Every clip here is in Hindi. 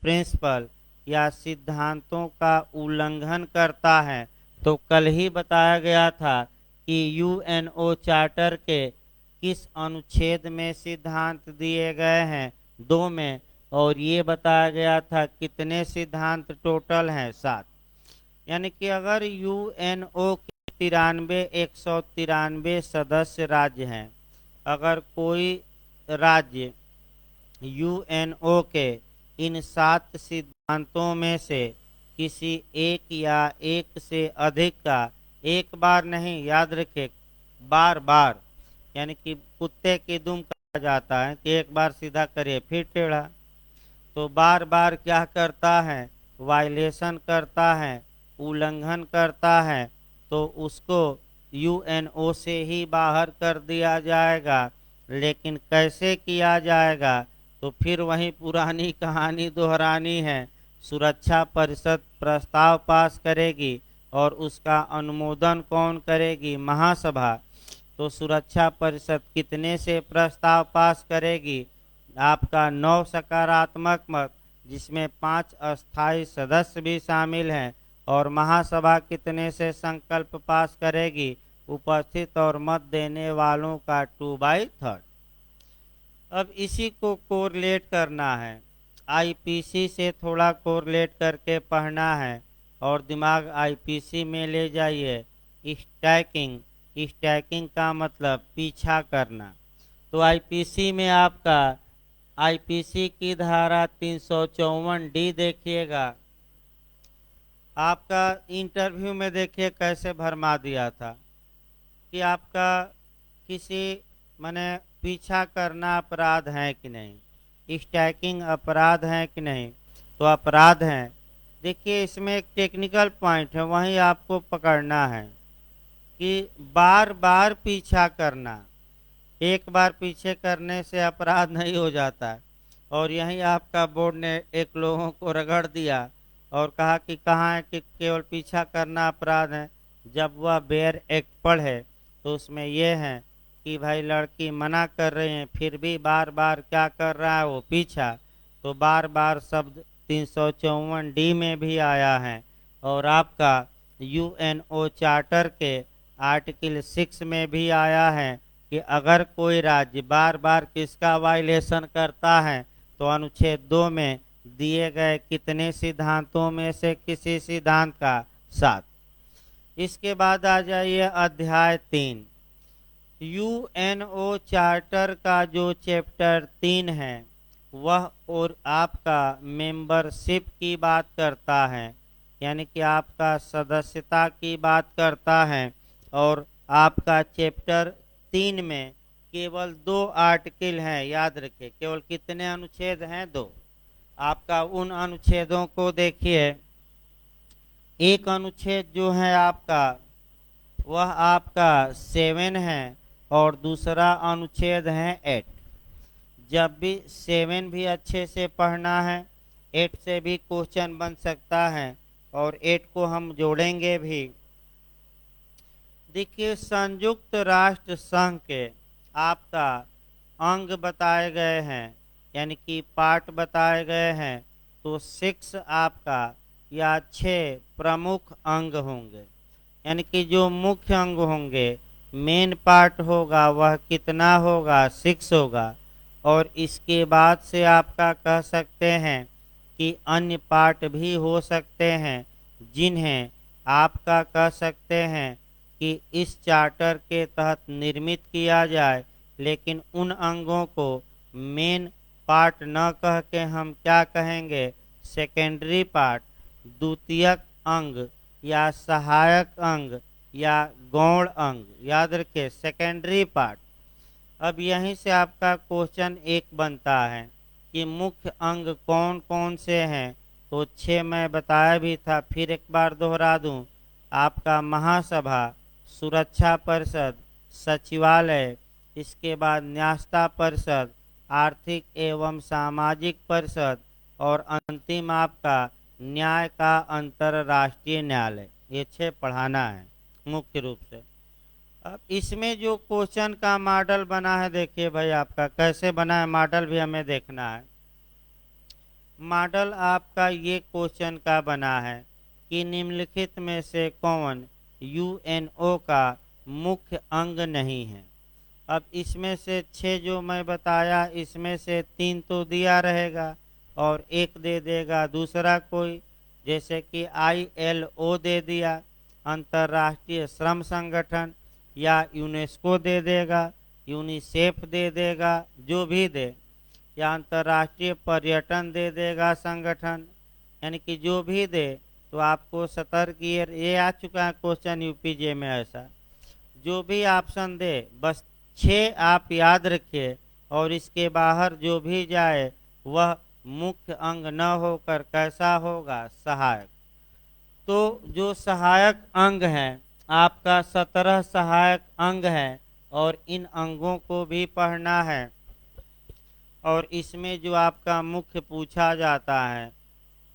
प्रिंसिपल या सिद्धांतों का उल्लंघन करता है। तो कल ही बताया गया था कि यूएनओ चार्टर के किस अनुच्छेद में सिद्धांत दिए गए हैं, 2 में, और ये बताया गया था कितने सिद्धांत टोटल हैं, 7। यानी कि अगर यूएनओ के 193 सदस्य राज्य हैं, अगर कोई राज्य यूएनओ के इन 7 सिद्धांतों में से किसी एक या एक से अधिक का, एक बार नहीं, याद रखें, बार बार, यानी कि कुत्ते की दुम कहा जाता है कि एक बार सीधा करे फिर टेढ़ा, तो बार बार क्या करता है, वायलेशन करता है, उल्लंघन करता है, तो उसको यूएनओ से ही बाहर कर दिया जाएगा। लेकिन कैसे किया जाएगा, तो फिर वही पुरानी कहानी दोहरानी है। सुरक्षा परिषद प्रस्ताव पास करेगी और उसका अनुमोदन कौन करेगी, महासभा। तो सुरक्षा परिषद कितने से प्रस्ताव पास करेगी, आपका 9 सकारात्मक मत, जिसमें 5 अस्थायी सदस्य भी शामिल हैं, और महासभा कितने से संकल्प पास करेगी, उपस्थित और मत देने वालों का 2/3। अब इसी को कोरिलेट करना है, आईपीसी से थोड़ा कोरिलेट करके पढ़ना है, और दिमाग आईपीसी में ले जाइए। स्टैकिंग, स्टैकिंग का मतलब पीछा करना। तो आईपीसी में आपका, आईपीसी की धारा 354D देखिएगा, आपका इंटरव्यू में देखिए कैसे भरमा दिया था कि आपका किसी माने पीछा करना अपराध है कि नहीं, स्टैकिंग अपराध है कि नहीं, तो अपराध है। देखिए इसमें एक टेक्निकल पॉइंट है, वहीं आपको पकड़ना है कि बार बार पीछा करना, एक बार पीछे करने से अपराध नहीं हो जाता है। और यही आपका बोर्ड ने एक लोगों को रगड़ दिया और कहा कि कहाँ है कि केवल पीछा करना अपराध है। जब वह बेयर एक्ट पढ़े तो उसमें यह है कि भाई लड़की मना कर रही है, फिर भी बार बार क्या कर रहा है, वो पीछा। तो बार बार शब्द 354D में भी आया है, और आपका यूएनओ चार्टर के आर्टिकल 6 में भी आया है कि अगर कोई राज्य बार बार किसका वायलेशन करता है, तो अनुच्छेद 2 में दिए गए कितने सिद्धांतों में से किसी सिद्धांत का, 7। इसके बाद आ जाइए अध्याय 3। यूएनओ चार्टर का जो चैप्टर 3 है वह और आपका मेंबरशिप की बात करता है, यानी कि आपका सदस्यता की बात करता है। और आपका चैप्टर 3 में केवल 2 आर्टिकल हैं, याद रखिए, केवल कितने अनुच्छेद हैं, 2। आपका उन अनुच्छेदों को देखिए, एक अनुच्छेद जो है आपका वह आपका 7 है, और दूसरा अनुच्छेद है 8। जब भी 7 भी अच्छे से पढ़ना है, 8 से भी क्वेश्चन बन सकता है, और 8 को हम जोड़ेंगे भी। देखिए संयुक्त राष्ट्र संघ के आपका अंग बताए गए हैं, यानी कि पार्ट बताए गए हैं। तो 6 आपका या 6 प्रमुख अंग होंगे, यानी कि जो मुख्य अंग होंगे, मेन पार्ट होगा, वह कितना होगा, 6 होगा। और इसके बाद से आपका कह सकते हैं कि अन्य पार्ट भी हो सकते हैं, जिन्हें आपका कह सकते हैं कि इस चार्टर के तहत निर्मित किया जाए। लेकिन उन अंगों को मेन पार्ट न कह के हम क्या कहेंगे, सेकेंडरी पार्ट, द्वितीयक अंग या सहायक अंग या गौण अंग, याद रखिए सेकेंडरी पार्ट। अब यहीं से आपका क्वेश्चन एक बनता है कि मुख्य अंग कौन कौन से हैं। तो 6 मैं बताया भी था, फिर एक बार दोहरा दूं। आपका महासभा, सुरक्षा परिषद, सचिवालय, इसके बाद न्यायता परिषद, आर्थिक एवं सामाजिक परिषद, और अंतिम आपका न्याय का अंतरराष्ट्रीय न्यायालय। ये 6 पढ़ाना है मुख्य रूप से। अब इसमें जो क्वेश्चन का मॉडल बना है, देखिए भाई आपका कैसे बना है, मॉडल भी हमें देखना है। मॉडल आपका ये क्वेश्चन का बना है कि निम्नलिखित में से कौन यूएनओ का मुख्य अंग नहीं है। अब इसमें से 6 जो मैं बताया, इसमें से 3 तो दिया रहेगा और एक दे देगा दूसरा कोई, जैसे कि ILO दे दिया, अंतर्राष्ट्रीय श्रम संगठन, या यूनेस्को दे देगा, यूनिसेफ दे देगा, जो भी दे, या अंतर्राष्ट्रीय पर्यटन दे देगा संगठन, यानी कि जो भी दे। तो आपको सतर्क, ये आ चुका है क्वेश्चन यूपीजे में ऐसा, जो भी ऑप्शन दे बस 6 आप याद रखिए, और इसके बाहर जो भी जाए वह मुख्य अंग न होकर कैसा होगा, सहायक। तो जो सहायक अंग है आपका 17 सहायक अंग है, और इन अंगों को भी पढ़ना है। और इसमें जो आपका मुख्य पूछा जाता है,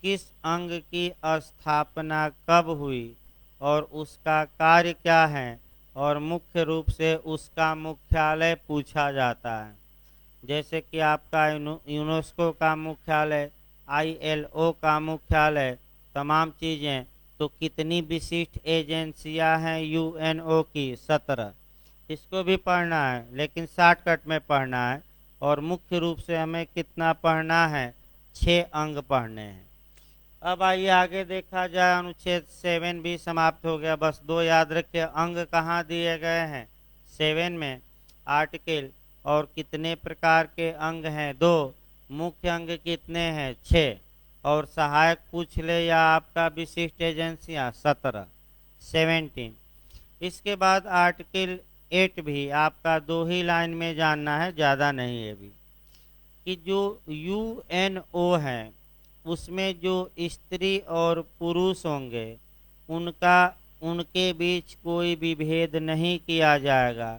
किस अंग की स्थापना कब हुई और उसका कार्य क्या है, और मुख्य रूप से उसका मुख्यालय पूछा जाता है। जैसे कि आपका यूनेस्को का मुख्यालय, ILO का मुख्यालय, तमाम चीज़ें। तो कितनी विशिष्ट एजेंसियां हैं यूएनओ की, 17। इसको भी पढ़ना है, लेकिन शॉर्टकट में पढ़ना है। और मुख्य रूप से हमें कितना पढ़ना है, 6 अंग पढ़ने हैं। अब आइए आगे देखा जाए। अनुच्छेद 7 भी समाप्त हो गया, बस 2 याद रखिए। अंग कहाँ दिए गए हैं, 7 में, आर्टिकल। और कितने प्रकार के अंग हैं, 2। मुख्य अंग कितने हैं, 6। और सहायक पूछ ले या आपका विशिष्ट एजेंसियां, 17, 17। इसके बाद आर्टिकल 8 भी आपका 2 ही लाइन में जानना है, ज़्यादा नहीं है भी, कि जो यूएनओ है उसमें जो स्त्री और पुरुष होंगे उनका उनके बीच कोई विभेद नहीं किया जाएगा,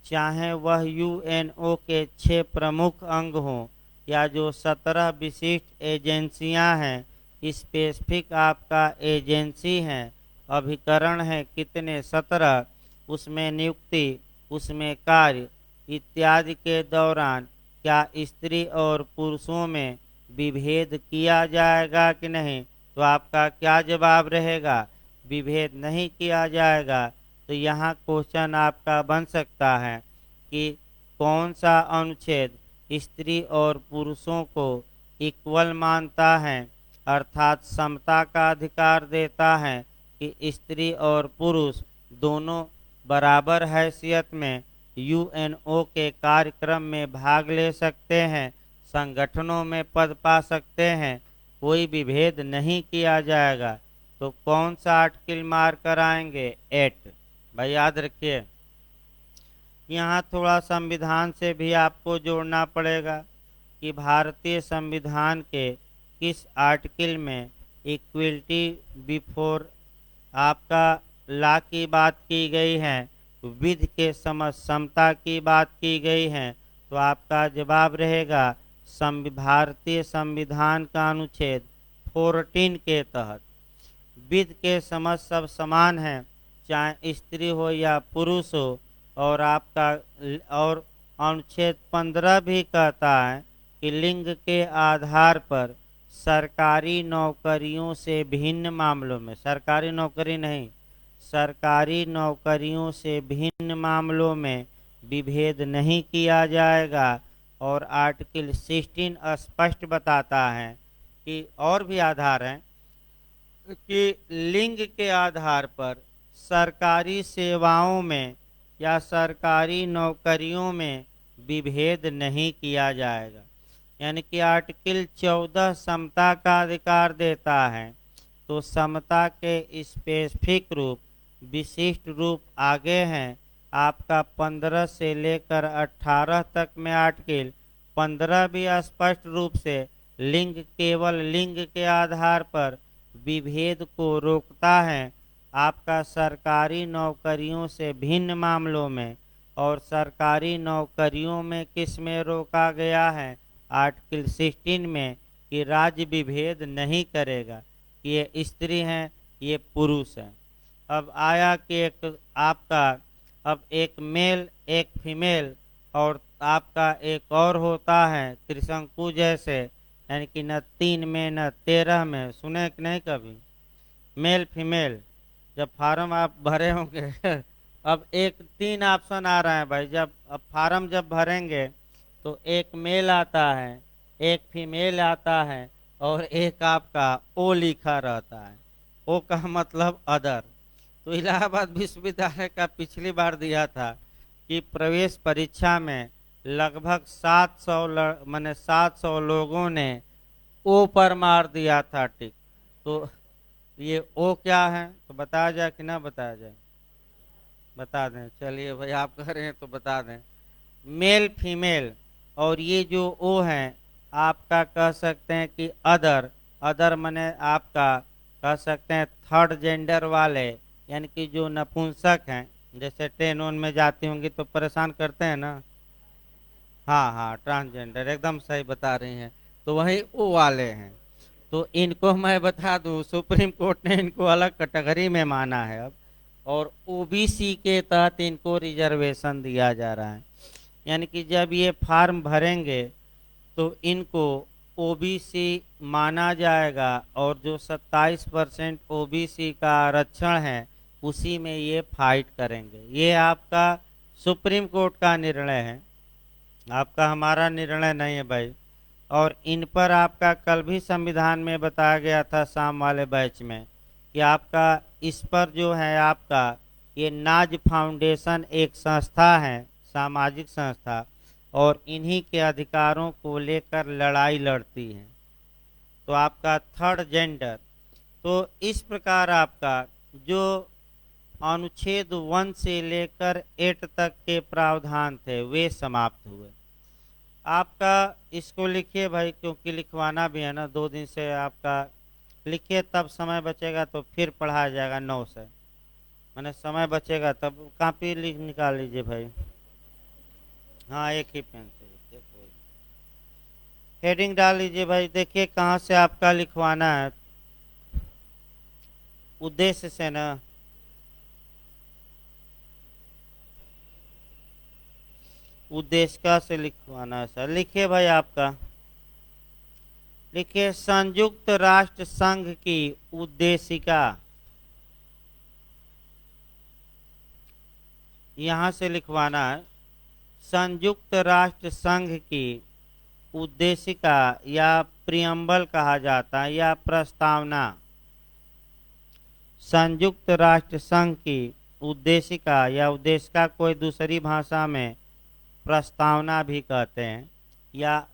चाहे वह यूएनओ के 6 प्रमुख अंग हों या जो 17 विशिष्ट एजेंसियां हैं। स्पेसिफिक आपका एजेंसी हैं, अभिकरण है कितने, 17। उसमें नियुक्ति, उसमें कार्य इत्यादि के दौरान क्या स्त्री और पुरुषों में विभेद किया जाएगा कि नहीं। तो आपका क्या जवाब रहेगा, विभेद नहीं किया जाएगा। तो यहाँ क्वेश्चन आपका बन सकता है कि कौन सा अनुच्छेद स्त्री और पुरुषों को इक्वल मानता है, अर्थात समता का अधिकार देता है कि स्त्री और पुरुष दोनों बराबर हैसियत में यूएनओ के कार्यक्रम में भाग ले सकते हैं, संगठनों में पद पा सकते हैं, कोई विभेद नहीं किया जाएगा। तो कौन सा आर्टिकल मार्क कराएंगे, 8। भाई याद रखिए। यहाँ थोड़ा संविधान से भी आपको जोड़ना पड़ेगा कि भारतीय संविधान के किस आर्टिकल में इक्वलिटी बिफोर आपका लॉ की बात की गई है, विधि के समझ समता की बात की गई है। तो आपका जवाब रहेगा भारतीय संविधान का अनुच्छेद 14 के तहत विधि के समझ सब समान हैं, चाहे स्त्री हो या पुरुष हो। और आपका और अनुच्छेद 15 भी कहता है कि लिंग के आधार पर सरकारी नौकरियों से भिन्न मामलों में, सरकारी नौकरी नहीं, सरकारी नौकरियों से भिन्न मामलों में विभेद नहीं किया जाएगा। और आर्टिकल 16 स्पष्ट बताता है कि और भी आधार हैं कि लिंग के आधार पर सरकारी सेवाओं में या सरकारी नौकरियों में विभेद नहीं किया जाएगा। यानी कि आर्टिकल 14 समता का अधिकार देता है। तो समता के स्पेसिफिक रूप, विशिष्ट रूप आगे हैं आपका 15 से लेकर 18 तक में। आर्टिकल 15 भी स्पष्ट रूप से लिंग, केवल लिंग के आधार पर विभेद को रोकता है आपका सरकारी नौकरियों से भिन्न मामलों में। और सरकारी नौकरियों में किस में रोका गया है, आर्टिकल 16 में, कि राज्य विभेद नहीं करेगा कि ये स्त्री हैं ये पुरुष हैं। अब आया कि एक आपका, अब एक मेल एक फीमेल और आपका एक और होता है त्रिशंकु जैसे, यानी कि न 3 में न 13 में, सुने कि नहीं कभी? मेल फीमेल जब फार्म आप भरे होंगे अब एक 3 ऑप्शन आ रहा है भाई, जब अब फार्म जब भरेंगे तो एक मेल आता है, एक फीमेल आता है, और एक आपका ओ लिखा रहता है। ओ का मतलब अदर। तो इलाहाबाद विश्वविद्यालय का पिछली बार दिया था कि प्रवेश परीक्षा में लगभग 700 माने 700 लोगों ने ओ पर मार दिया था टिक। तो ये ओ क्या है, तो बताया जाए कि ना बताया जाए? बता दें, चलिए भाई आप कह रहे हैं तो बता दें। मेल फीमेल, और ये जो ओ है आपका कह सकते हैं कि अदर। अदर माने आपका कह सकते हैं थर्ड जेंडर वाले, यानी कि जो नपुंसक हैं, जैसे ट्रेन ओन में जाती होंगी तो परेशान करते हैं ना। हाँ हाँ, ट्रांसजेंडर एकदम सही बता रही हैं। तो वही ओ वाले हैं। तो इनको मैं बता दूं, सुप्रीम कोर्ट ने इनको अलग कैटेगरी में माना है अब, और ओबीसी के तहत इनको रिजर्वेशन दिया जा रहा है। यानी कि जब ये फॉर्म भरेंगे तो इनको ओबीसी माना जाएगा, और जो 27% ओबीसी का आरक्षण है उसी में ये फाइट करेंगे। ये आपका सुप्रीम कोर्ट का निर्णय है, आपका हमारा निर्णय नहीं है भाई। और इन पर आपका कल भी संविधान में बताया गया था शाम वाले बैच में कि आपका इस पर जो है आपका ये नाज फाउंडेशन एक संस्था है, सामाजिक संस्था, और इन्हीं के अधिकारों को लेकर लड़ाई लड़ती है। तो आपका थर्ड जेंडर, तो इस प्रकार आपका जो अनुच्छेद 1 से लेकर 8 तक के प्रावधान थे वे समाप्त हुए। आपका इसको लिखिए भाई, क्योंकि लिखवाना भी है ना 2 दिन से आपका। लिखिए, तब समय बचेगा तो फिर पढ़ाया जाएगा 9 से, मैंने समय बचेगा तब। कॉपी लिख निकाल लीजिए भाई। हाँ, एक ही पेन से लिखिए, हेडिंग डाल लीजिए भाई। देखिए कहाँ से आपका लिखवाना है, उद्देश्य से ना। उद्देशिका से लिखवाना है सर। लिखिए भाई आपका, लिखिए संयुक्त राष्ट्र संघ की उद्देशिका। यहाँ से लिखवाना है संयुक्त राष्ट्र संघ की उद्देशिका, या प्रियम्बल कहा जाता है, या प्रस्तावना। संयुक्त राष्ट्र संघ की उद्देशिका या उद्देशिका कोई दूसरी भाषा में प्रस्तावना भी कहते हैं, या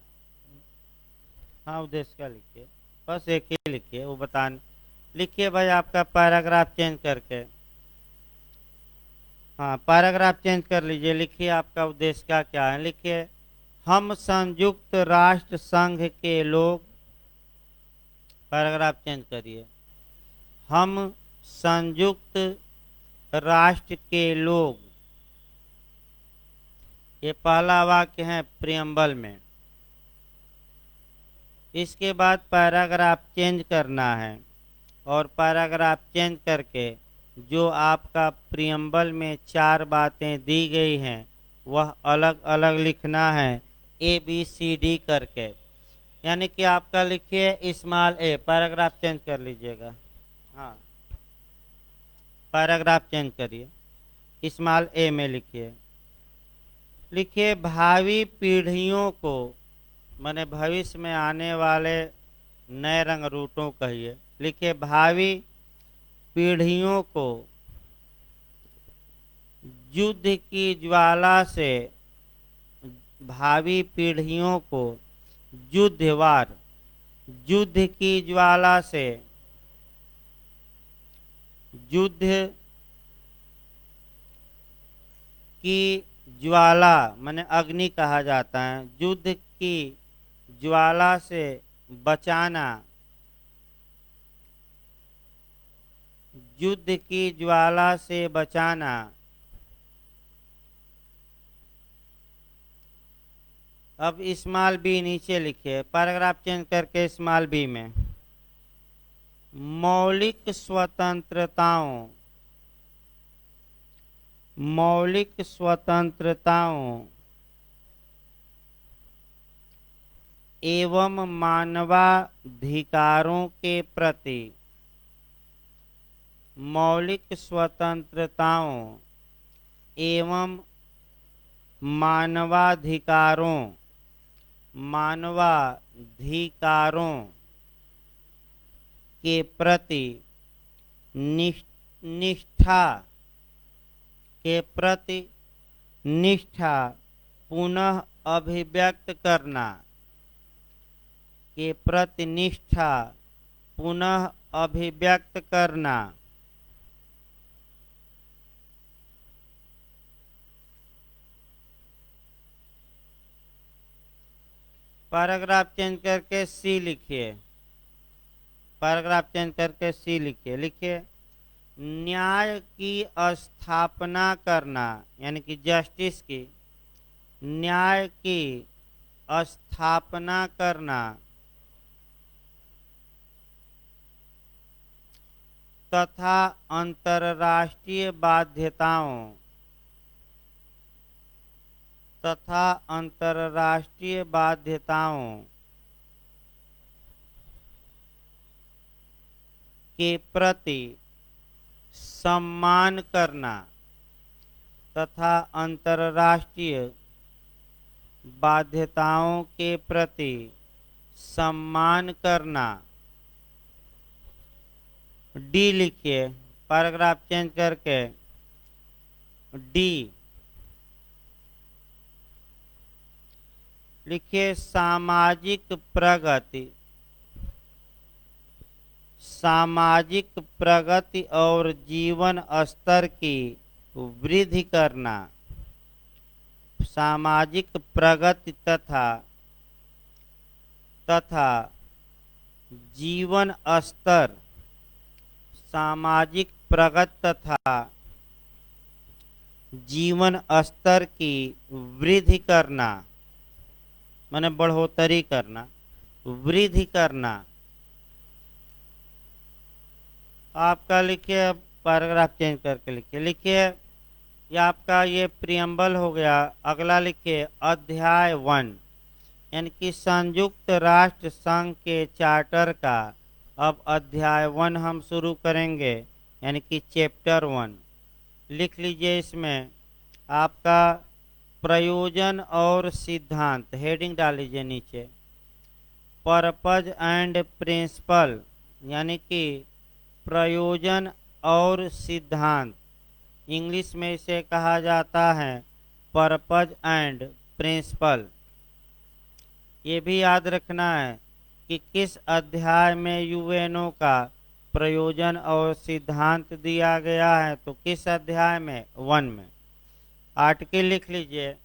हाँ उद्देशिका लिखिए, बस एक ही लिखिए वो बता। लिखिए भाई आपका पैराग्राफ चेंज करके। हाँ, पैराग्राफ चेंज कर लीजिए। लिखिए आपका उद्देशिका क्या है, लिखिए हम संयुक्त राष्ट्र संघ के लोग। पैराग्राफ चेंज करिए, हम संयुक्त राष्ट्र के लोग। ये पहला वाक्य है प्रियम्बल में। इसके बाद पैराग्राफ चेंज करना है, और पैराग्राफ चेंज करके जो आपका प्रियम्बल में 4 बातें दी गई हैं वह अलग अलग लिखना है, ABCD करके। यानी कि आपका लिखिए स्मॉल ए। पैराग्राफ चेंज कर लीजिएगा। हाँ, पैराग्राफ चेंज करिए, स्मॉल ए में लिखिए। लिखिए भावी पीढ़ियों को, माने भविष्य में आने वाले नए रंग रूटों कहिए। लिखिए भावी पीढ़ियों को युद्ध की ज्वाला से, भावी पीढ़ियों को युद्धवार, युद्ध की ज्वाला से, युद्ध की ज्वाला माने अग्नि कहा जाता है, युद्ध की ज्वाला से बचाना, युद्ध की ज्वाला से बचाना। अब स्मॉल बी नीचे लिखिए, पैराग्राफ चेंज करके स्मॉल बी में मौलिक स्वतंत्रताओं, मौलिक स्वतंत्रताओं एवं मानवाधिकारों के प्रति मौलिक स्वतंत्रताओं एवं मानवाधिकारों के प्रति निष्ठा पुनः अभिव्यक्त करना के प्रति निष्ठा पुनः अभिव्यक्त करना पैराग्राफ चेंज करके सी लिखिए। पैराग्राफ चेंज करके सी लिखिए। लिखिए न्याय की स्थापना करना यानी कि जस्टिस की, न्याय की स्थापना करना तथा अंतर्राष्ट्रीय बाध्यताओं के प्रति सम्मान करना तथा अंतर्राष्ट्रीय बाध्यताओं के प्रति सम्मान करना। डी लिखिए। पैराग्राफ चेंज करके डी लिखिए सामाजिक प्रगति और जीवन स्तर की वृद्धि करना। सामाजिक प्रगति तथा जीवन स्तर, सामाजिक प्रगति तथा जीवन स्तर की वृद्धि करना माने बढ़ोतरी करना, वृद्धि करना। आपका लिखिए। अब पैराग्राफ चेंज करके लिखिए। लिखिए ये आपका ये प्रियम्बल हो गया। अगला लिखिए अध्याय 1 यानी कि संयुक्त राष्ट्र संघ के चार्टर का अब अध्याय 1 हम शुरू करेंगे यानी कि चैप्टर 1। लिख लीजिए। इसमें आपका प्रयोजन और सिद्धांत हेडिंग डाल लीजिए नीचे। पर्पज एंड प्रिंसिपल यानी कि प्रयोजन और सिद्धांत, इंग्लिश में इसे कहा जाता है पर्पज एंड प्रिंसिपल। ये भी याद रखना है कि किस अध्याय में यूएनओ का प्रयोजन और सिद्धांत दिया गया है, तो किस अध्याय में 1 में। आर्टिकल लिख लीजिए।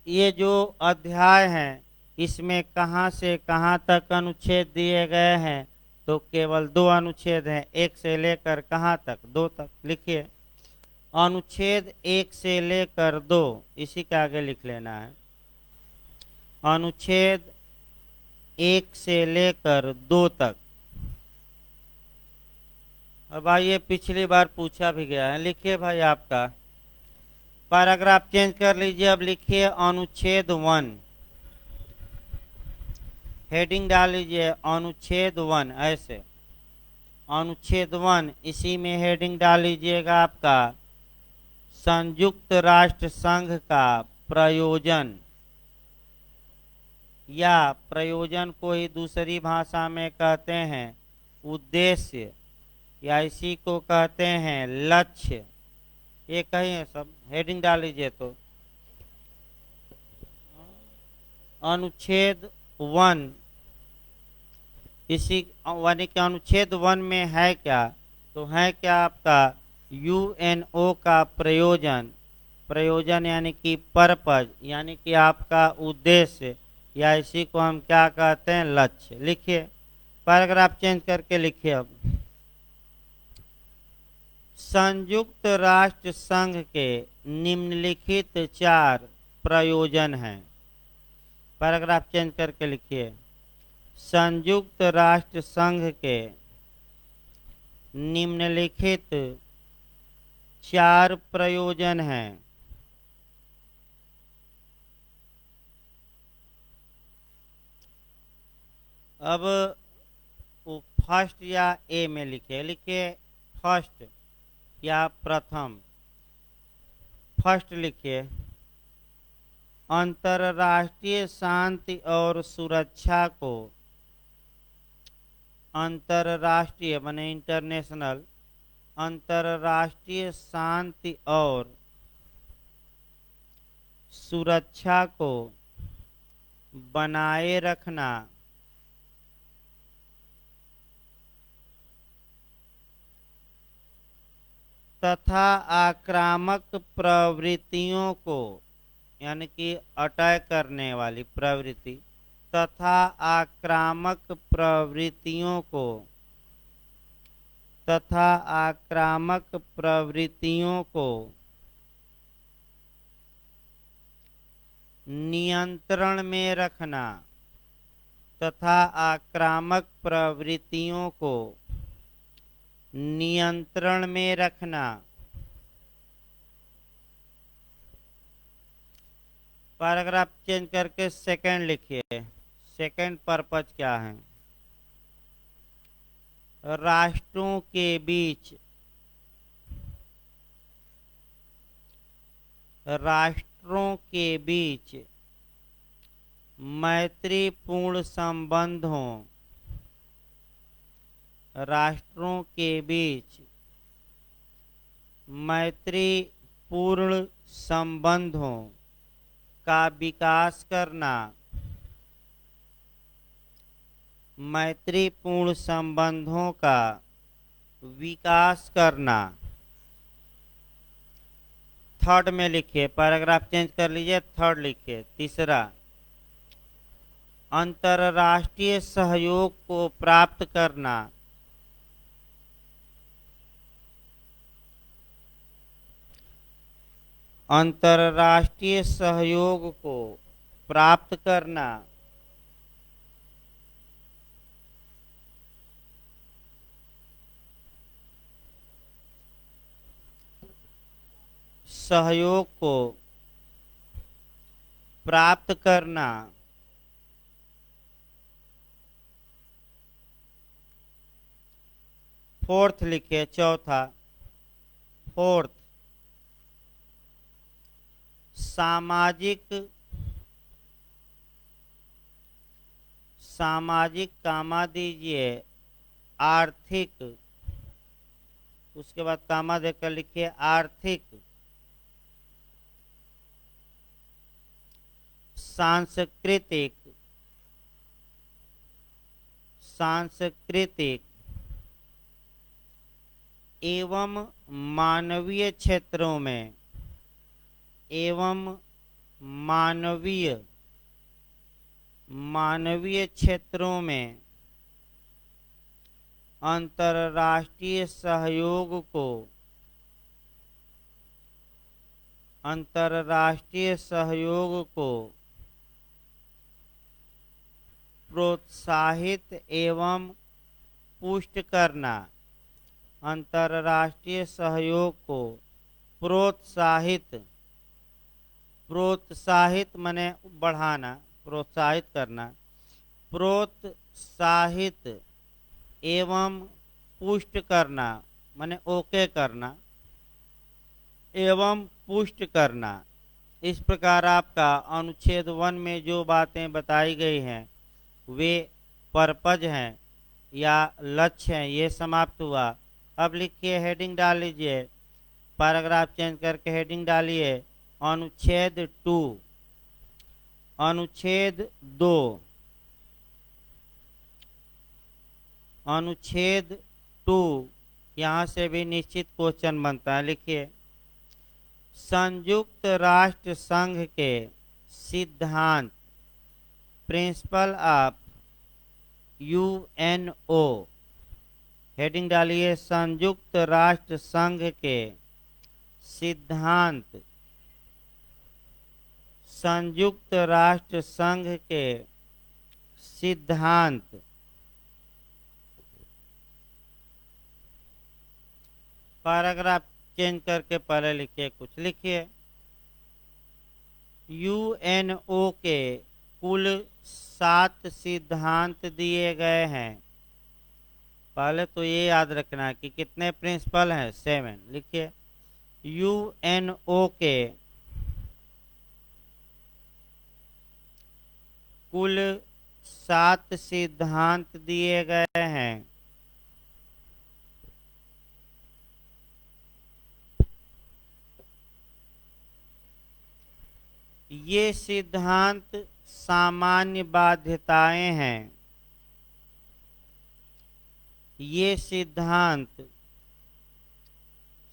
ये जो अध्याय हैं इसमें कहाँ से कहाँ तक अनुच्छेद दिए गए हैं, तो केवल 2 अनुच्छेद हैं, 1 से लेकर कहाँ तक 2 तक। लिखिए अनुच्छेद 1 से लेकर 2, इसी के आगे लिख लेना है। अनुच्छेद 1 से लेकर 2 तक। अब आइए पिछली बार पूछा भी गया है। लिखिए भाई आपका पैराग्राफ चेंज कर लीजिए। अब लिखिए अनुच्छेद 1, हेडिंग डाल लीजिए अनुच्छेद 1। ऐसे अनुच्छेद 1 इसी में हेडिंग डाल लीजिएगा आपका संयुक्त राष्ट्र संघ का प्रयोजन, या प्रयोजन को ही दूसरी भाषा में कहते हैं उद्देश्य, या इसी को कहते हैं लक्ष्य। ये कही है सब, हेडिंग डाल लीजिए। तो अनुच्छेद 1 इसी यानी कि अनुच्छेद 1 में है क्या, तो है क्या आपका यूएनओ का प्रयोजन यानी कि पर्पज यानी कि आपका उद्देश्य, या इसी को हम क्या कहते हैं लक्ष्य। लिखिए पैराग्राफ चेंज करके लिखिए। अब संयुक्त राष्ट्र संघ के निम्नलिखित 4 प्रयोजन हैं। पैराग्राफ चेंज करके लिखिए संयुक्त राष्ट्र संघ के निम्नलिखित 4 प्रयोजन हैं। अब वो फर्स्ट या ए में लिखिए फर्स्ट या प्रथम। फर्स्ट लिखिए अंतर्राष्ट्रीय शांति और सुरक्षा को, अंतर्राष्ट्रीय माने इंटरनेशनल, अंतर्राष्ट्रीय शांति और सुरक्षा को बनाए रखना तथा आक्रामक प्रवृत्तियों को, यानी कि अटैक करने वाली प्रवृत्ति, तथा आक्रामक प्रवृत्तियों को, तथा आक्रामक प्रवृत्तियों को नियंत्रण में रखना, तथा आक्रामक प्रवृत्तियों को नियंत्रण में रखना। पैराग्राफ चेंज करके सेकंड लिखिए। सेकंड पर्पज क्या है? राष्ट्रों के बीच, राष्ट्रों के बीच मैत्रीपूर्ण संबंधों, राष्ट्रों के बीच मैत्रीपूर्ण संबंधों का विकास करना, मैत्रीपूर्ण संबंधों का विकास करना। थर्ड में लिखिए, पैराग्राफ चेंज कर लीजिए, थर्ड लिखिए। तीसरा, अंतर्राष्ट्रीय सहयोग को प्राप्त करना, अंतर्राष्ट्रीय सहयोग को प्राप्त करना। सहयोग को प्राप्त करना। फोर्थ लिखिए, चौथा। फोर्थ, सामाजिक, सामाजिक कामा दीजिए, आर्थिक, उसके बाद कामा देकर लिखिए आर्थिक, सांस्कृतिक, सांस्कृतिक एवं मानवीय क्षेत्रों में, एवं मानवीय, मानवीय क्षेत्रों में अंतर्राष्ट्रीय सहयोग को, अंतर्राष्ट्रीय सहयोग को प्रोत्साहित एवं पुष्ट करना, अंतर्राष्ट्रीय सहयोग को प्रोत्साहित, प्रोत्साहित माने बढ़ाना, प्रोत्साहित करना, प्रोत्साहित एवं पुष्ट करना माने ओके करना, एवं पुष्ट करना। इस प्रकार आपका अनुच्छेद 1 में जो बातें बताई गई हैं वे पर्पज हैं या लक्ष्य हैं, ये समाप्त हुआ। अब लिखिए, हेडिंग डाल लीजिए, पैराग्राफ चेंज करके हेडिंग डालिए अनुच्छेद 2, अनुच्छेद 2, अनुच्छेद 2। यहाँ से भी निश्चित क्वेश्चन बनता है। लिखिए, संयुक्त राष्ट्र संघ के सिद्धांत, प्रिंसिपल ऑफ यूएनओ। हेडिंग डालिए, संयुक्त राष्ट्र संघ के सिद्धांत, संयुक्त राष्ट्र संघ के सिद्धांत। पैराग्राफ चेंज करके पहले लिखिए, कुछ लिखिए। यूएनओ के कुल 7 सिद्धांत दिए गए हैं। पहले तो ये याद रखना है कि कितने प्रिंसिपल हैं, 7। लिखिए यूएनओ के कुल 7 सिद्धांत दिए गए हैं। ये सिद्धांत सामान्य बाध्यताएं हैं। ये सिद्धांत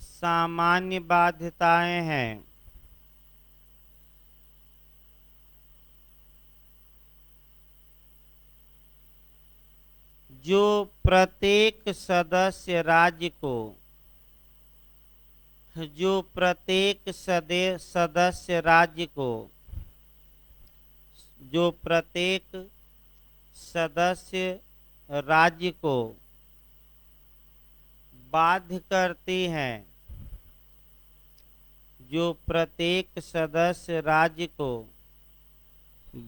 सामान्य बाध्यताएं हैं। जो प्रत्येक सदस्य राज्य को जो प्रत्येक सदस्य राज्य को जो प्रत्येक सदस्य राज्य को बाध्य करती हैं। जो प्रत्येक सदस्य राज्य को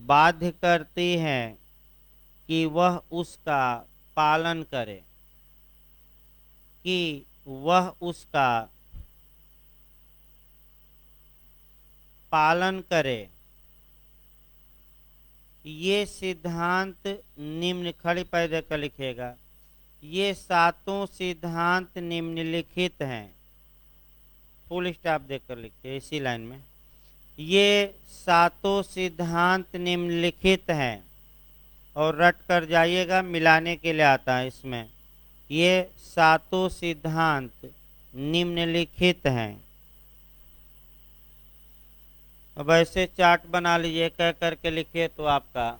बाध्य करती हैं कि वह उसका पालन करे, कि वह उसका पालन करे। ये सिद्धांत निम्न, खड़ी पैदे कर लिखेगा, ये 7 सिद्धांत निम्नलिखित हैं। फुल स्टॉप देकर लिखिए इसी लाइन में। ये 7 सिद्धांत निम्नलिखित हैं, और रट कर जाइएगा, मिलाने के लिए आता है इसमें। ये 7 सिद्धांत निम्नलिखित हैं। अब ऐसे चार्ट बना लीजिए, कह करके लिखिए तो आपका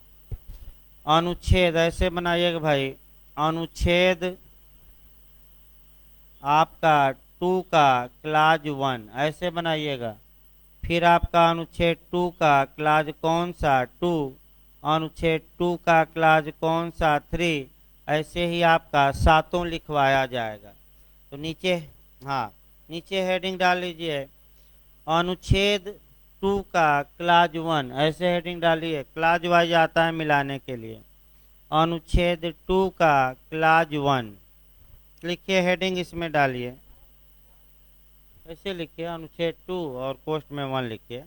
अनुच्छेद ऐसे बनाइएगा भाई। अनुच्छेद आपका 2 का क्लाज 1 ऐसे बनाइएगा। फिर आपका अनुच्छेद 2 का क्लाज कौन सा 2, अनुच्छेद 2 का क्लाज कौन सा 3, ऐसे ही आपका 7 लिखवाया जाएगा। तो नीचे, हाँ नीचे हेडिंग डाल लीजिए, अनुच्छेद 2 का क्लाज 1 ऐसे हेडिंग डालिए। क्लाज वाइज आता है मिलाने के लिए। अनुच्छेद 2 का क्लाज 1 लिखिए, हेडिंग इसमें डालिए, ऐसे लिखिए अनुच्छेद 2 और पोस्ट में 1 लिखिए।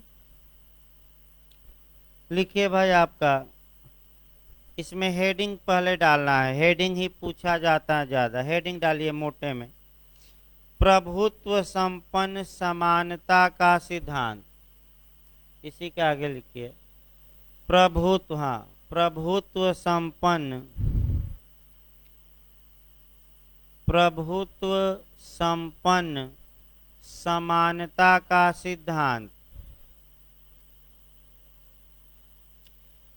लिखिए भाई, आपका इसमें हेडिंग पहले डालना है, हेडिंग ही पूछा जाता है ज्यादा। हेडिंग डालिए मोटे में, प्रभुत्व संपन्न समानता का सिद्धांत। इसी के आगे लिखिए प्रभुत्व, हाँ प्रभुत्व संपन्न समानता का सिद्धांत।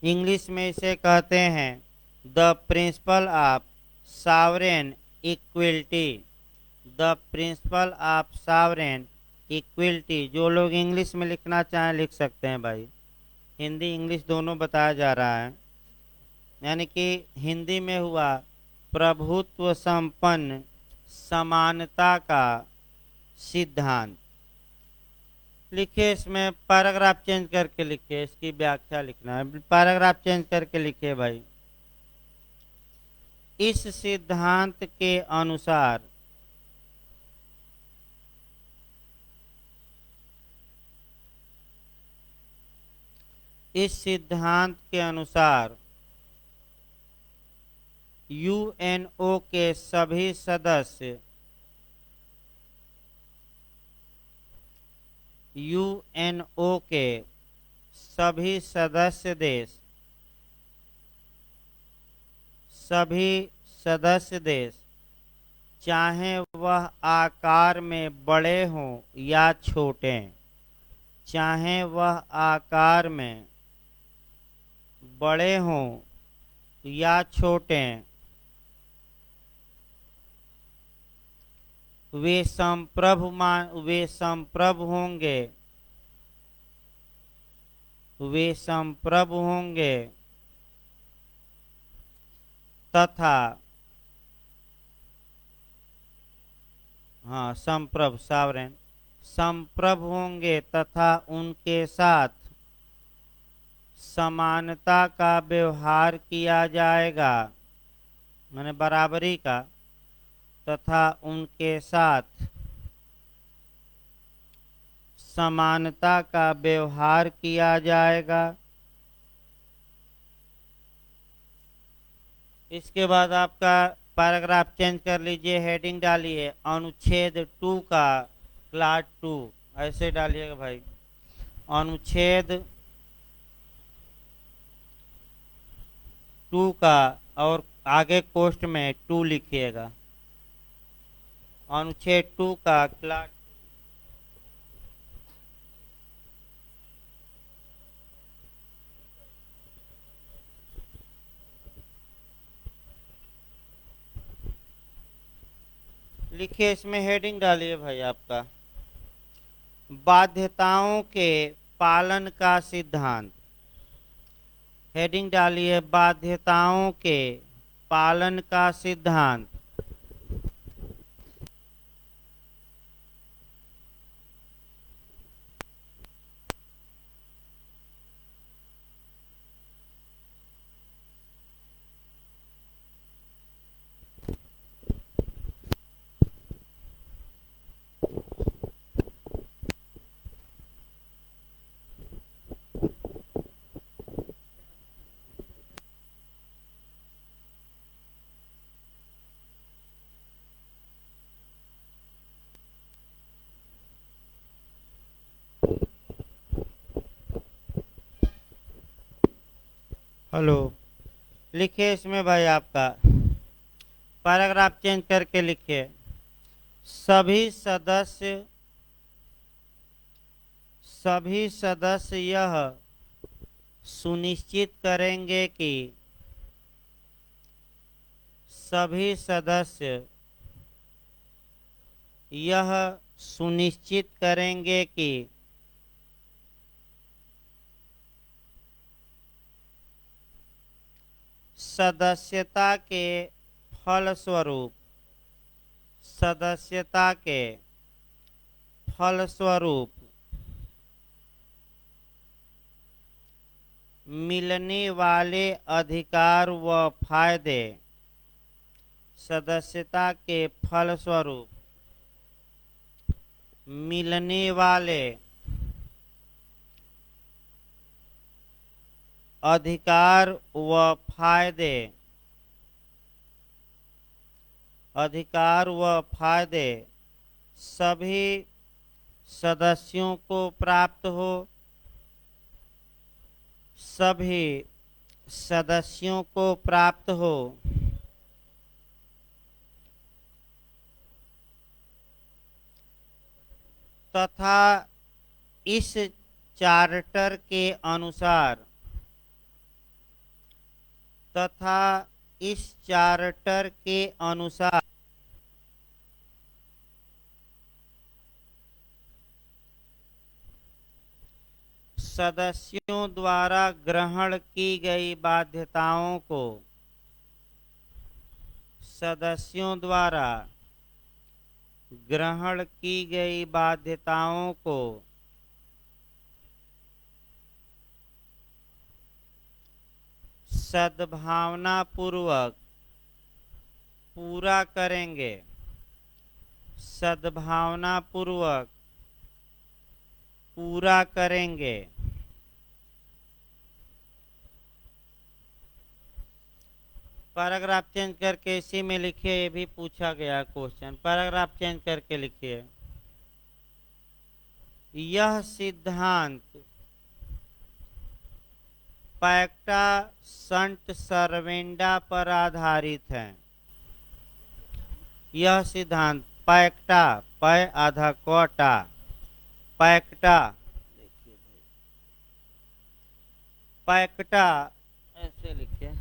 इंग्लिश में इसे कहते हैं the principle of sovereign equality. The principle of sovereign equality. जो लोग इंग्लिश में लिखना चाहें लिख सकते हैं भाई, हिंदी इंग्लिश दोनों बताया जा रहा है। यानी कि हिंदी में हुआ प्रभुत्व संपन्न समानता का सिद्धांत। लिखिए, इसमें पैराग्राफ चेंज करके लिखिए, इसकी व्याख्या लिखना है, पैराग्राफ चेंज करके लिखिए भाई। इस सिद्धांत के अनुसार यूएनओ के सभी सदस्य देश चाहे वह आकार में बड़े हों या छोटे, चाहे वह आकार में बड़े हों या छोटे, वे संप्रभु होंगे तथा, हाँ संप्रभु संप्रभु होंगे तथा उनके साथ समानता का व्यवहार किया जाएगा, माने बराबरी का, तथा उनके साथ समानता का व्यवहार किया जाएगा। इसके बाद आपका पैराग्राफ चेंज कर लीजिए, हेडिंग डालिए अनुच्छेद 2 का क्लास 2, ऐसे डालिएगा भाई, अनुच्छेद 2 का, और आगे कोष्ठ में 2 लिखिएगा, अनुच्छेद 2 का क्लास। लिखिए, इसमें हेडिंग डालिए भाई आपका बाध्यताओं के पालन का सिद्धांत। हेडिंग डालिए बाध्यताओं के पालन का सिद्धांत। हेलो, लिखिए इसमें भाई आपका पैराग्राफ चेंज करके लिखिए, सभी सदस्य यह सुनिश्चित करेंगे कि सभी सदस्य यह सुनिश्चित करेंगे कि सदस्यता के फलस्वरूप सदस्यता के फलस्वरूप मिलने वाले अधिकार व फायदे, सदस्यता के फलस्वरूप मिलने वाले अधिकार व फायदे, अधिकार व फायदे सभी सदस्यों को प्राप्त हो, सभी सदस्यों को प्राप्त हो, तथा इस चार्टर के अनुसार तथा इस चार्टर के अनुसार सदस्यों द्वारा ग्रहण की गई बाध्यताओं को, सदस्यों द्वारा ग्रहण की गई बाध्यताओं को सद्भावना पूर्वक पूरा करेंगे, सद्भावना पूर्वक पूरा करेंगे। पैराग्राफ चेंज करके इसी में लिखिए, ये भी पूछा गया क्वेश्चन, पैराग्राफ चेंज करके लिखिए, यह सिद्धांत पैक्टा संट सर्वेंडा पर आधारित है। यह सिद्धांत पैक्टा, पै आधा कोटा, पैक्टा, पैक्टा ऐसे लिखिए,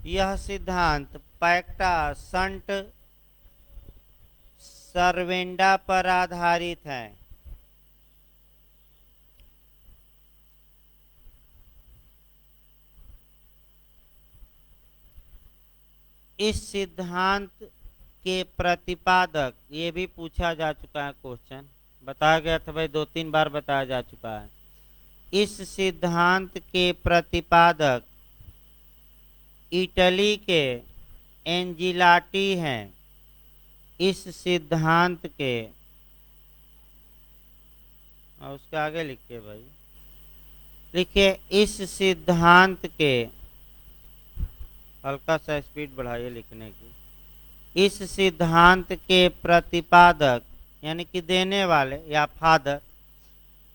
यह सिद्धांत पैक्टा संट सर्वेंडा पर आधारित है। इस सिद्धांत के प्रतिपादक, ये भी पूछा जा चुका है क्वेश्चन, बताया गया था भाई, 2-3 बार बताया जा चुका है। इस सिद्धांत के प्रतिपादक इटली के एंजिलाटी हैं। इस सिद्धांत के, और उसके आगे लिखिए भाई, लिखिए इस सिद्धांत के, हल्का सा स्पीड बढ़ाइए लिखने की। इस सिद्धांत के प्रतिपादक यानी कि देने वाले या फादर,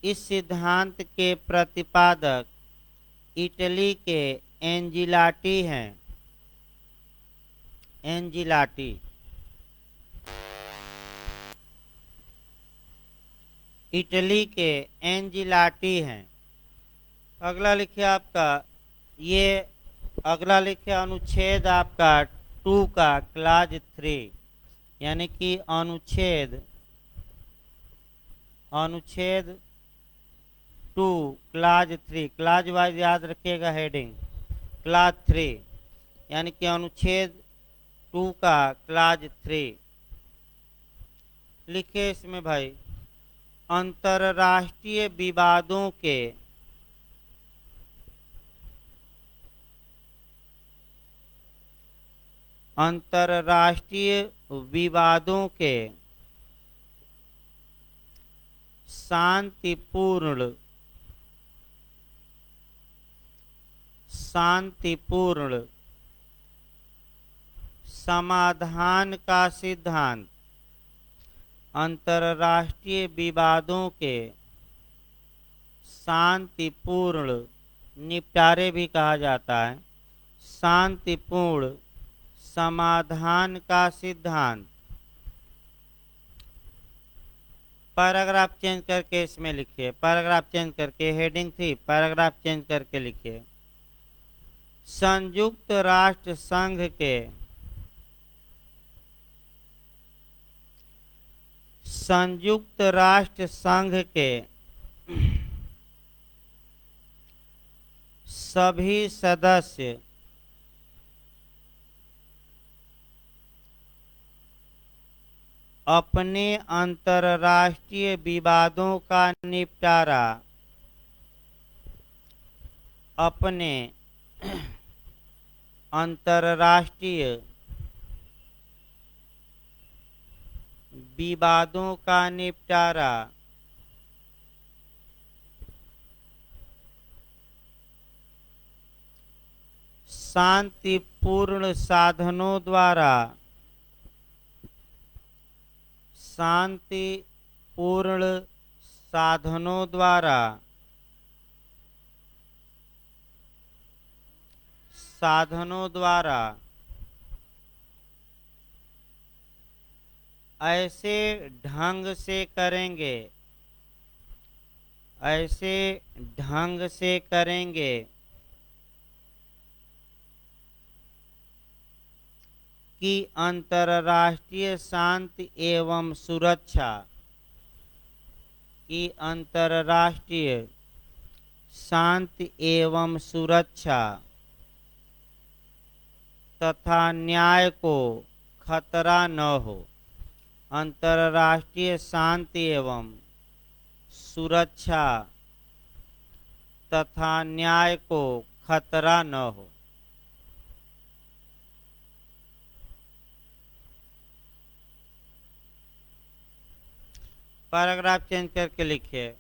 इस सिद्धांत के प्रतिपादक इटली के एंजिलाटी हैं। एंजिलाटी, इटली के एंजिलाटी हैं। अगला लिखिए आपका, ये अगला लिखिए अनुच्छेद आपका 2 का क्लाज 3, यानी कि अनुच्छेद 2 क्लाज 3, क्लाज वाइज याद रखिएगा हेडिंग, क्लाज 3 यानी कि अनुच्छेद 2 का क्लाज 3। लिखिए इसमें भाई, अंतरराष्ट्रीय विवादों के शांतिपूर्ण समाधान का सिद्धांत, अंतरराष्ट्रीय विवादों के शांतिपूर्ण निपटारे भी कहा जाता है, शांतिपूर्ण समाधान का सिद्धांत। पैराग्राफ चेंज करके इसमें लिखिए, पैराग्राफ चेंज करके, हेडिंग थी, पैराग्राफ चेंज करके लिखिए, संयुक्त राष्ट्र संघ के सभी सदस्य अपने अंतरराष्ट्रीय विवादों का निपटारा अपने अंतरराष्ट्रीय विवादों का निपटारा शांतिपूर्ण साधनों द्वारा ऐसे ढंग से करेंगे कि अंतरराष्ट्रीय शांति एवं सुरक्षा तथा न्याय को खतरा न हो। अंतरराष्ट्रीय शांति एवं सुरक्षा तथा न्याय को खतरा न हो। पैराग्राफ चेंज करके लिखिए,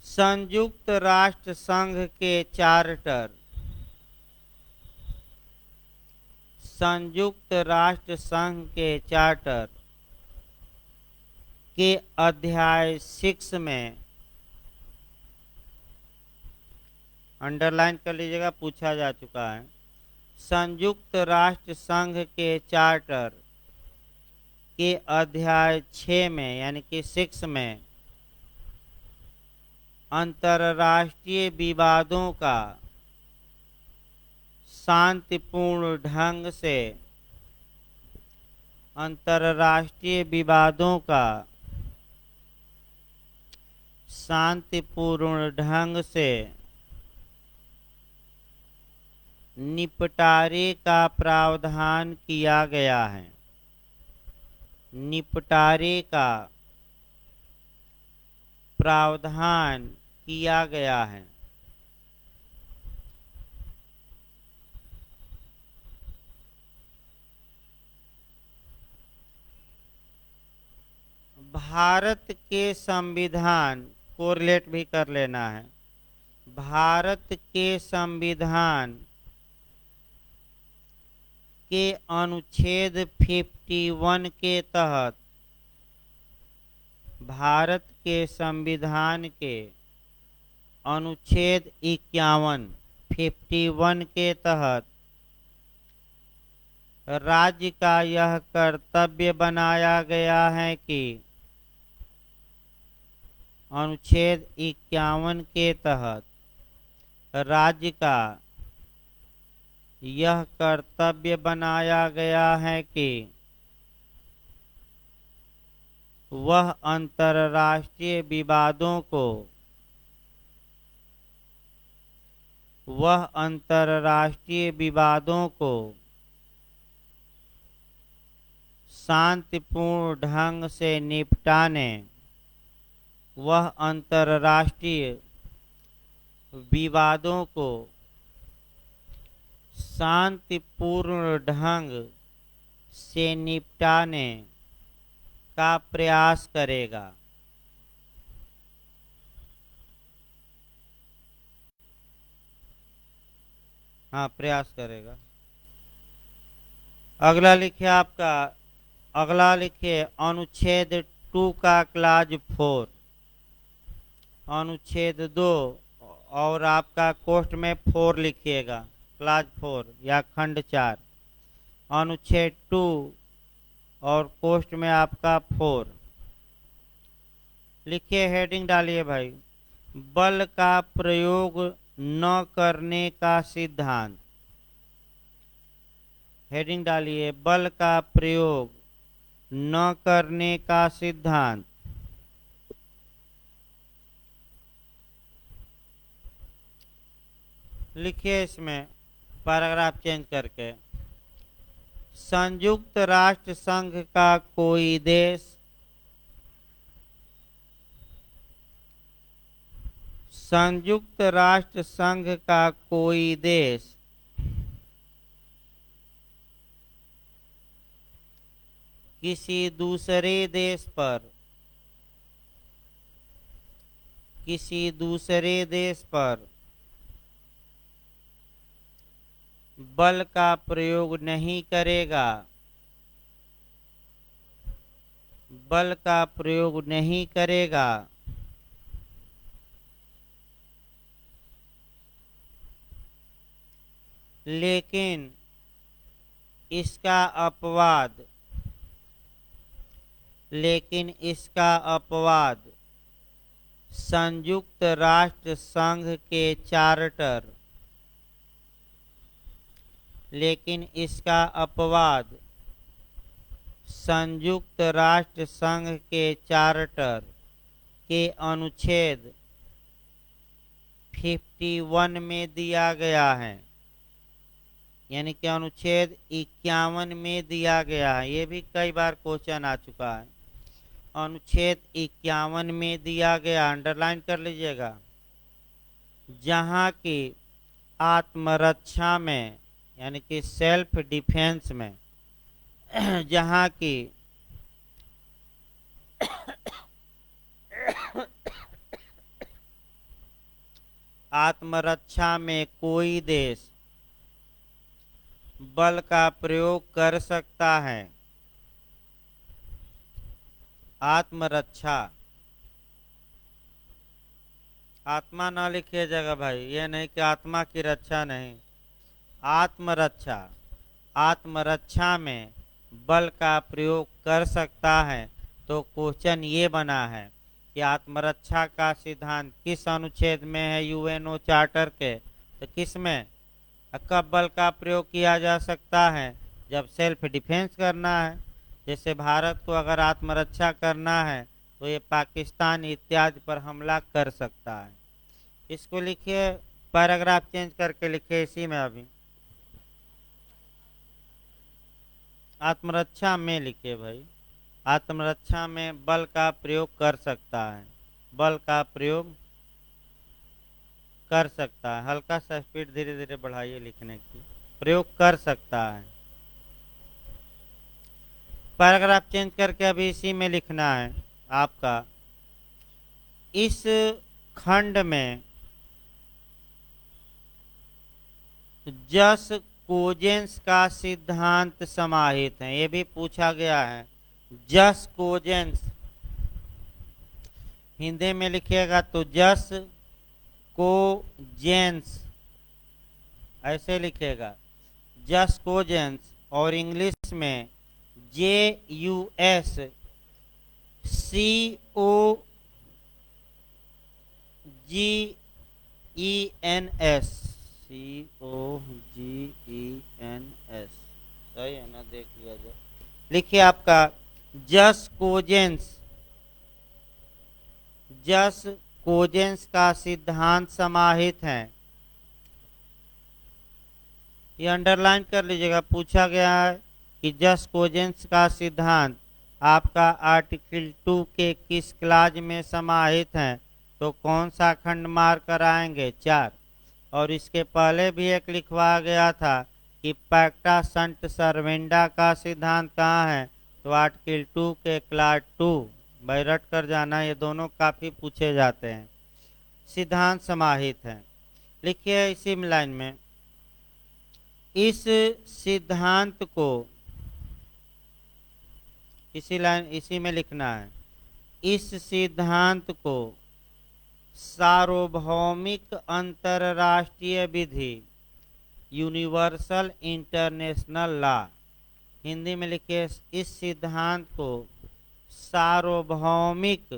संयुक्त राष्ट्र संघ के चार्टर, संयुक्त राष्ट्र संघ के चार्टर के अध्याय 6 में, अंडरलाइन कर लीजिएगा, पूछा जा चुका है, संयुक्त राष्ट्र संघ के चार्टर के अध्याय 6 में यानी कि 6 में अंतरराष्ट्रीय विवादों का शांतिपूर्ण ढंग से निपटारे का प्रावधान किया गया है। निपटारे का प्रावधान किया गया है। भारत के संविधान को रिलेट भी कर लेना है। भारत के संविधान के अनुच्छेद 51 के तहत, भारत के संविधान के अनुच्छेद 51 के तहत राज्य का यह कर्तव्य बनाया गया है कि अनुच्छेद 51 के तहत राज्य का यह कर्तव्य बनाया गया है कि वह अंतर्राष्ट्रीय विवादों को, शांतिपूर्ण ढंग से निपटाने, वह अंतर्राष्ट्रीय विवादों को शांतिपूर्ण ढंग से निपटाने का प्रयास करेगा। हाँ, प्रयास करेगा। अगला लिखिए अनुच्छेद 2 का क्लाज 4, अनुच्छेद 2 और आपका कोष्ठ में 4 लिखिएगा, क्लाज 4 या खंड 4, अनुच्छेद 2 और कोष्ठ में आपका 4 लिखिए। हेडिंग डालिए भाई, बल का प्रयोग न करने का सिद्धांत। हेडिंग डालिए, बल का प्रयोग न करने का सिद्धांत। लिखिए इसमें पैराग्राफ चेंज करके, संयुक्त राष्ट्र संघ का कोई देश संयुक्त राष्ट्र संघ का कोई देश किसी दूसरे देश पर बल का प्रयोग नहीं करेगा, बल का प्रयोग नहीं करेगा, लेकिन इसका अपवाद संयुक्त राष्ट्र संघ के चार्टर, लेकिन इसका अपवाद संयुक्त राष्ट्र संघ के चार्टर के अनुच्छेद 51 में दिया गया है, यानी कि अनुच्छेद 51 में दिया गया है। ये भी कई बार क्वेश्चन आ चुका है। अनुच्छेद 51 में दिया गया, अंडरलाइन कर लीजिएगा, जहाँ की आत्मरक्षा में, यानी कि सेल्फ डिफेंस में, जहाँ की आत्मरक्षा में कोई देश बल का प्रयोग कर सकता है। आत्मरक्षा, आत्मा ना लिखिएगा भाई, ये नहीं कि आत्मा की रक्षा नहीं, आत्मरक्षा, आत्मरक्षा में बल का प्रयोग कर सकता है। तो क्वेश्चन ये बना है कि आत्मरक्षा का सिद्धांत किस अनुच्छेद में है यूएनओ चार्टर के, तो किस में, कब बल का प्रयोग किया जा सकता है, जब सेल्फ डिफेंस करना है। जैसे भारत को अगर आत्मरक्षा करना है तो ये पाकिस्तान इत्यादि पर हमला कर सकता है। इसको लिखिए, पैराग्राफ चेंज करके लिखिए इसी में अभी, आत्मरक्षा में लिखिए भाई, आत्मरक्षा में बल का प्रयोग कर सकता है, बल का प्रयोग कर सकता है। हल्का सा स्पीड धीरे धीरे बढ़ाइए लिखने की, प्रयोग कर सकता है। पैराग्राफ चेंज करके अभी इसी में लिखना है आपका। इस खंड में जस कोजेंस का सिद्धांत समाहित है, ये भी पूछा गया है। जस कोजेंस हिंदी में लिखिएगा तो जस कोजेंस ऐसे लिखिएगा, जस कोजेंस, और इंग्लिश में JUSCOGENS, COGENS, सही है ना, देख लिया जाए। लिखिए आपका जस कोजेंस, जस कोजेंस का सिद्धांत समाहित है। ये अंडरलाइन कर लीजिएगा, पूछा गया है कि जस कोजेंस का सिद्धांत आपका आर्टिकल 2 के किस क्लाज में समाहित है, तो कौन सा खंड मार कर आएंगे, 4। और इसके पहले भी एक लिखवा गया था कि पैक्टा संट सर्वेंडा का सिद्धांत कहाँ है, तो आर्टिकल 2 के क्लाज 2, बैरट कर जाना, ये दोनों काफी पूछे जाते हैं। सिद्धांत समाहित है, लिखिए इसी लाइन में, इस सिद्धांत को, इसी में लिखना है, इस सिद्धांत को सार्वभौमिक अंतरराष्ट्रीय विधि, यूनिवर्सल इंटरनेशनल लॉ, हिंदी में लिखिए इस सिद्धांत को सार्वभौमिक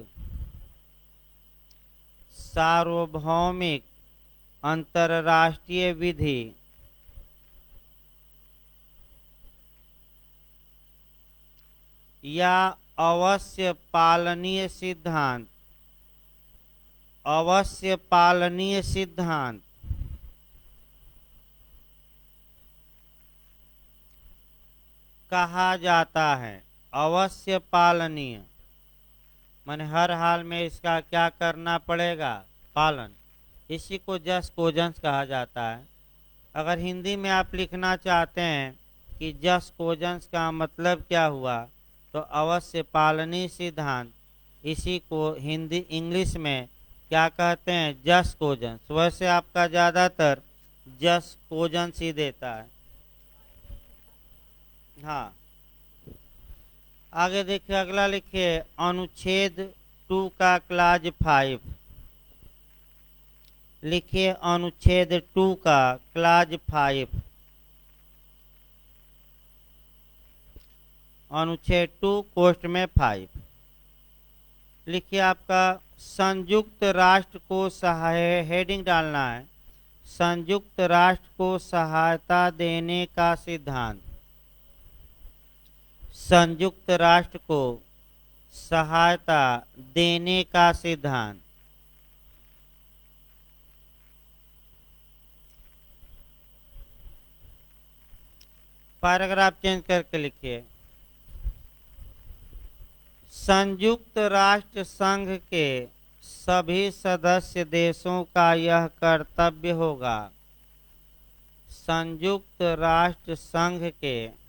अंतरराष्ट्रीय विधि या अवश्य पालनीय सिद्धांत, अवश्य पालनीय सिद्धांत कहा जाता है। अवश्य पालनीय माने हर हाल में इसका क्या करना पड़ेगा, पालन। इसी को जस कोजेंस कहा जाता है। अगर हिंदी में आप लिखना चाहते हैं कि जस कोजेंस का मतलब क्या हुआ, तो अवश्य पालनीय सिद्धांत, इसी को हिंदी इंग्लिश में क्या कहते हैं, जस कोजेंस। वैसे आपका ज़्यादातर जस कोजेंस ही देता है। हाँ, आगे देखिए, अगला लिखिए अनुच्छेद 2 का क्लाज 5, लिखिए अनुच्छेद 2 का क्लाज 5, अनुच्छेद 2 कोष्ट में 5, लिखिए आपका संयुक्त राष्ट्र को हेडिंग डालना है, संयुक्त राष्ट्र को सहायता देने का सिद्धांत, संयुक्त राष्ट्र को सहायता देने का सिद्धांत। पैराग्राफ चेंज करके लिखिए, संयुक्त राष्ट्र संघ के सभी सदस्य देशों का यह कर्तव्य होगा, संयुक्त राष्ट्र संघ के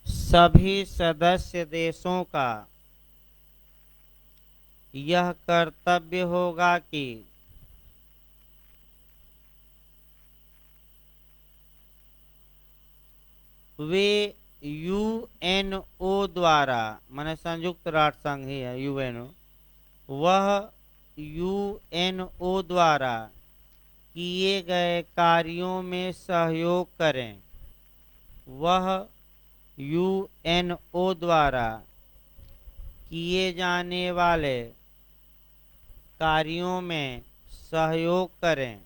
सभी सदस्य देशों का यह कर्तव्य होगा कि वे यूएनओ द्वारा, माने संयुक्त राष्ट्र संघ ही है यूएनओ, वह यूएनओ द्वारा किए गए कार्यों में सहयोग करें, वह यूएनओ द्वारा किए जाने वाले कार्यों में सहयोग करें।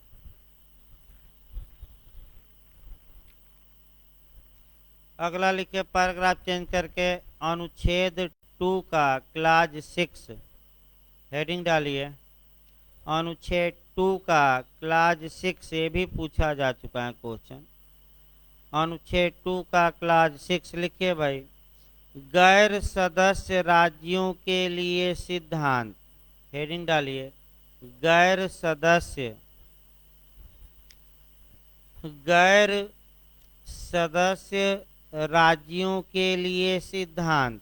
अगला लिखे पैराग्राफ चेंज करके अनुच्छेद 2 का क्लाज 6, हेडिंग डालिए अनुच्छेद 2 का क्लाज 6, ये भी पूछा जा चुका है क्वेश्चन। अनुच्छेद 2 का क्लास 6 लिखिए भाई। गैर सदस्य राज्यों के लिए सिद्धांत, हेडिंग डालिए, गैर सदस्य राज्यों के लिए सिद्धांत।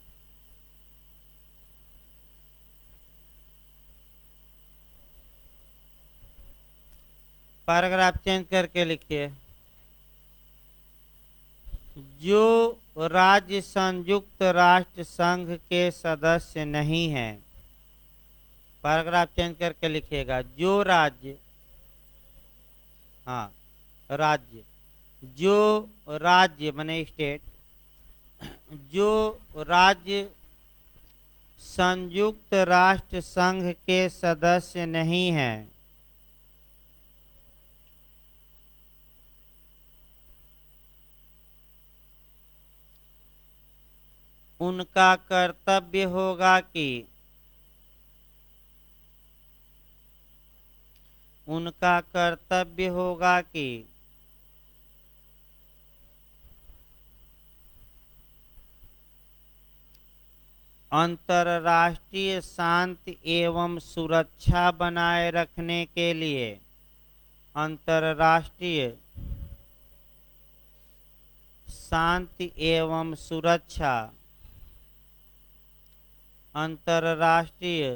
पैराग्राफ चेंज करके लिखिए, जो राज्य संयुक्त राष्ट्र संघ के सदस्य नहीं हैं। पैराग्राफ चेंज करके लिखिएगा, जो राज्य, हाँ राज्य, जो राज्य माने स्टेट, जो राज्य संयुक्त राष्ट्र संघ के सदस्य नहीं हैं, उनका कर्तव्य होगा कि अंतर्राष्ट्रीय शांति एवं सुरक्षा बनाए रखने के लिए, अंतर्राष्ट्रीय शांति एवं सुरक्षा, अंतर्राष्ट्रीय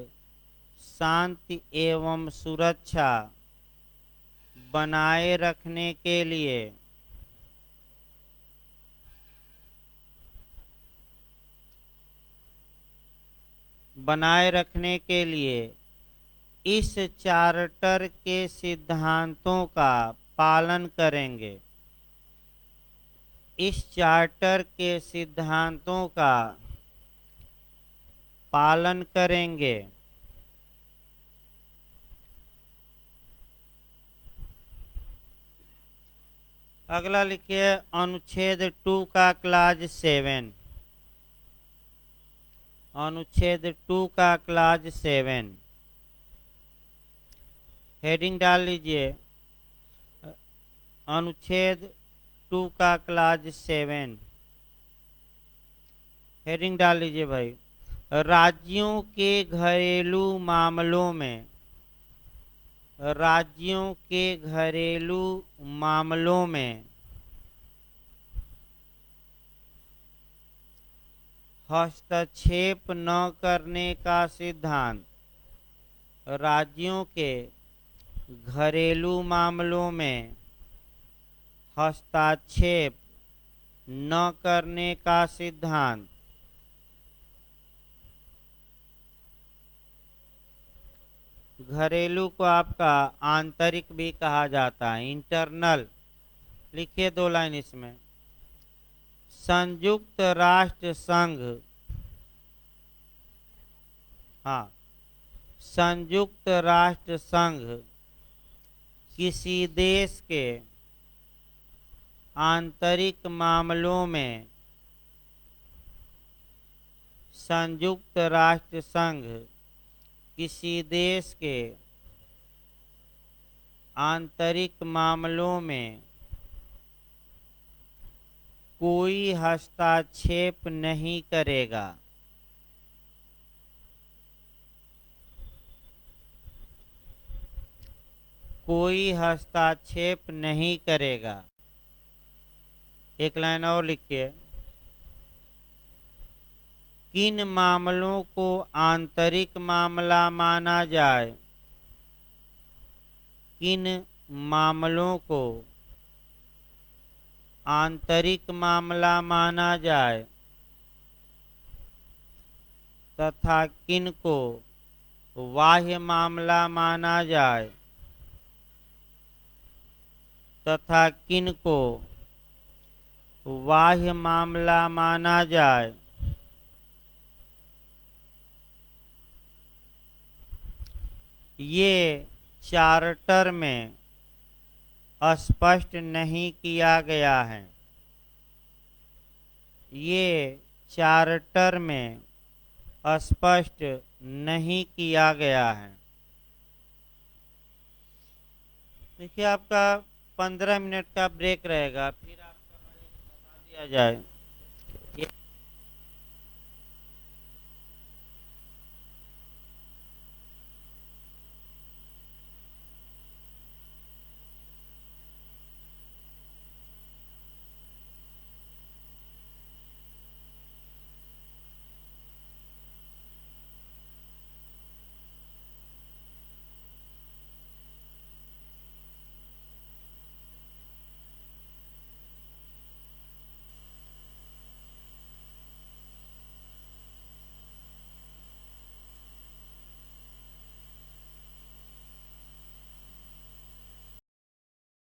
शांति एवं सुरक्षा बनाए रखने के लिए इस चार्टर के सिद्धांतों का पालन करेंगे। इस चार्टर के सिद्धांतों का पालन करेंगे। अगला लिखिए, अनुच्छेद 2 का क्लाज 7, अनुच्छेद 2 का क्लाज 7, हेडिंग डाल लीजिए, अनुच्छेद 2 का क्लाज 7, हेडिंग डाल लीजिए भाई। राज्यों के घरेलू मामलों में, राज्यों के घरेलू मामलों में हस्तक्षेप न करने का सिद्धांत, राज्यों के घरेलू मामलों में हस्तक्षेप न करने का सिद्धांत, घरेलू को आपका आंतरिक भी कहा जाता है, इंटरनल। लिखिए 2 लाइन इसमें, संयुक्त राष्ट्र संघ, हाँ संयुक्त राष्ट्र संघ किसी देश के आंतरिक मामलों में, संयुक्त राष्ट्र संघ किसी देश के आंतरिक मामलों में कोई हस्तक्षेप नहीं करेगा। कोई हस्तक्षेप नहीं करेगा। एक लाइन और लिखिए, किन मामलों को आंतरिक मामला माना जाए, किन मामलों को आंतरिक मामला माना जाए तथा किन को बाह्य मामला माना जाए, तथा किन को बाह्य मामला माना जाए, ये चार्टर में स्पष्ट नहीं किया गया है। ये चार्टर में स्पष्ट नहीं किया गया है। देखिए आपका 15 मिनट का ब्रेक रहेगा, फिर आपका किया जाए।